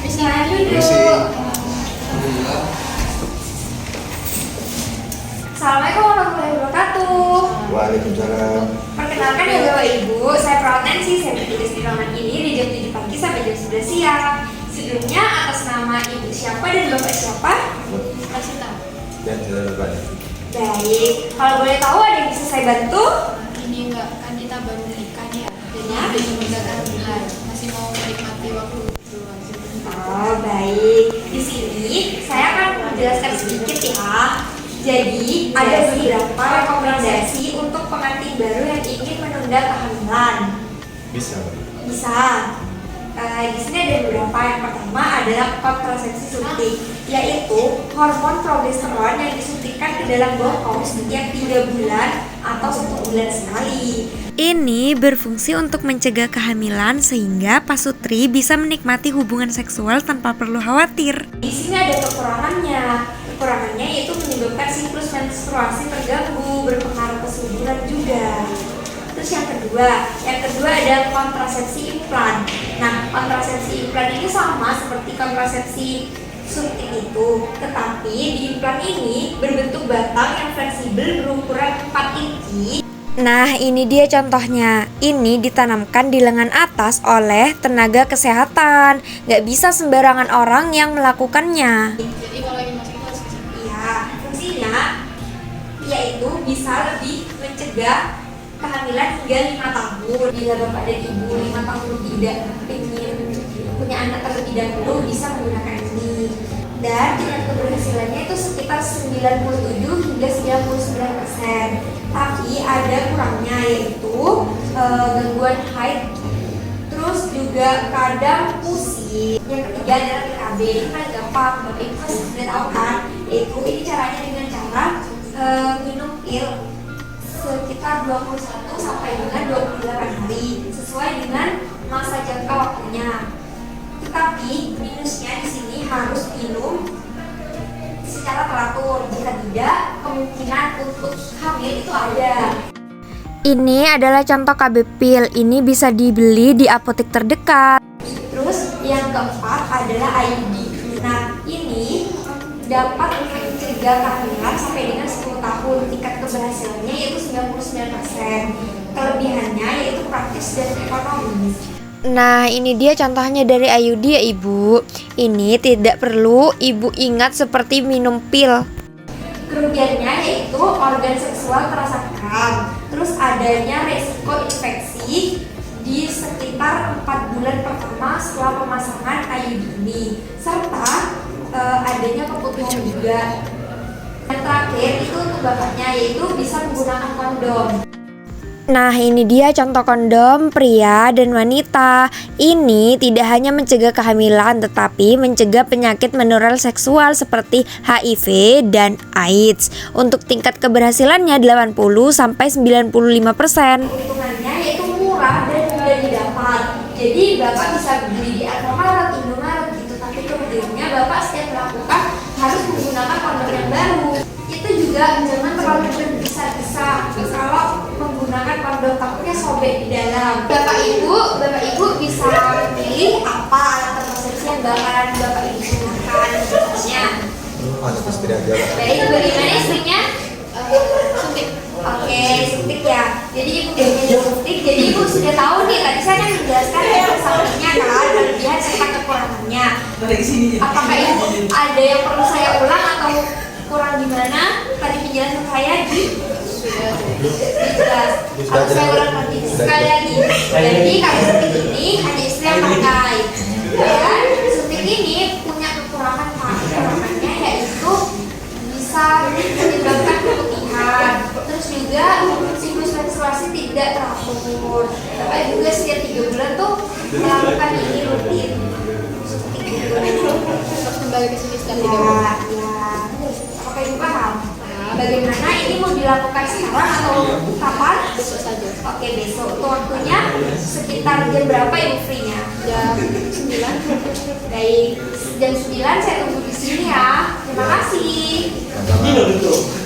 Silakan duduk. Assalamualaikum warahmatullahi wabarakatuh. Waalaikumsalam. Perkenalkan ya Bapak Ibu, saya perawat Nancy. Saya bertugas di ruangan ini di jam 7 pagi sampai jam 11 siang. Sebelumnya atas nama Ibu siapa dan Bapak siapa? Kasih tahu. Dan saudara Bapak. Baik, kalau boleh tahu ada yang bisa saya bantu? Ini enggak, kan kita baru menikah ya. Jadi Ya. belum menjaga bulan. Masih mau menikmati waktu duluan. Oh baik, di sini saya akan menjelaskan sedikit ya. Jadi ada beberapa rekomendasi untuk pengantin baru yang ingin menunda kehamilan. Bisa. Bisa. Di sini ada beberapa. Yang pertama adalah kontrasepsi suntik, yaitu hormon progesteron yang disuntikkan ke dalam bokong setiap 3 bulan atau 1 bulan sekali. Ini berfungsi untuk mencegah kehamilan sehingga pasutri bisa menikmati hubungan seksual tanpa perlu khawatir. Di sini ada kekurangannya. Kekurangannya yaitu menyebabkan siklus menstruasi terganggu, berpengaruh kesuburan juga. Terus yang kedua ada kontrasepsi implan. Nah, kontrasepsi implan ini sama seperti kontrasepsi suntik itu, tetapi di implan ini berbentuk batang yang fleksibel berukuran 4 inci. Nah, ini dia contohnya. Ini ditanamkan di lengan atas oleh tenaga kesehatan. Gak bisa sembarangan orang yang melakukannya. Jadi kalau lagi masuk itu harus ke sini. Iya, fungsinya yaitu bisa lebih mencegah kehamilan hingga 5 tahun. Bila Bapak dan Ibu 5 tahun tidak ingin punya anak terlebih dahulu, bisa menggunakan ini. Dan tingkat keberhasilannya itu sekitar 97 hingga 99%. Tapi ada kurangnya, yaitu gangguan haid, terus juga kadang pusing. Yang ketiga adalah PKB. Ini kan gampang, Bapak Ibu pasti sudah tahu kan? Yaitu ini caranya dengan cara minum pil sekitar 21 sampai dengan 28 hari sesuai dengan masa jangka waktunya. Tetapi minusnya di sini harus minum secara teratur. Jika tidak, kemungkinan untuk hamil itu ada. Ini adalah contoh KB pil. Ini bisa dibeli di apotek terdekat. Terus yang keempat adalah IUD. Nah, ini dapat mencegah kehamilan sampai dengan 10 tahun. Tingkat keberhasilannya yaitu 99%. Kelebihannya yaitu praktis dan ekonomis. Nah, ini dia contohnya dari IUD ya Ibu. Ini tidak perlu Ibu ingat seperti minum pil. Kerugiannya yaitu organ seksual terasa kram, terus adanya resiko infeksi di sekitar 4 bulan pertama setelah pemasangan IUD ini, serta adanya keputusan juga. Yang terakhir itu untuk bapaknya, yaitu bisa menggunakan kondom. Nah, ini dia contoh kondom pria dan wanita. Ini tidak hanya mencegah kehamilan, tetapi mencegah penyakit menular seksual seperti HIV dan AIDS. Untuk tingkat keberhasilannya 80-95%. Keuntungannya yaitu murah dan mudah didapat. Jadi Bapak bisa beli di Alfamart, Indomaret gitu. Tapi kemudiannya Bapak setiap melakukan harus menggunakan kondom yang baru. Itu juga jangan terlalu bergesa-gesa kalau menggunakan kondom, takutnya sobek di dalam. Bapak Ibu bisa pilih apa alat kontrasepsi yang bakalan Bapak Ibu gunakan misalnya. Pasti tidak jalan. Baik, bagaimana istrinya? Suntik. Oke, suntik ya. Jadi Ibu biasanya suntik. Jadi Ibu sudah tahu nih, tadi saya kan menjelaskan efek sampingnya kan, kelebihan serta kekurangannya. Apakah Ibu ada yang perlu saya ulang atau kurang gimana? Tadi penjelasan saya jelas. Harus saya ulang lagi sekali lagi. Jadi kalau suntik ini hanya istri yang pakai. Dan suntik ini punya kekurangan Pak. Kekurangannya yaitu bisa menyebabkan keputihan. Terus juga siklus menstruasi tidak teratur. Bapak juga setiap 3 bulan tuh melakukan ini rutin. Suntik itu. Terus kembali ke sini setelah 3 bulan. Ya. Apakah Ibu paham? Bagaimana ini mau dilakukan sekarang atau kapan? Besok saja. Oke, besok. Itu waktunya sekitar jam berapa Ibu free-nya? Jam 9. Baik, jam 9 saya tunggu di sini ya. Terima kasih. Sama-sama.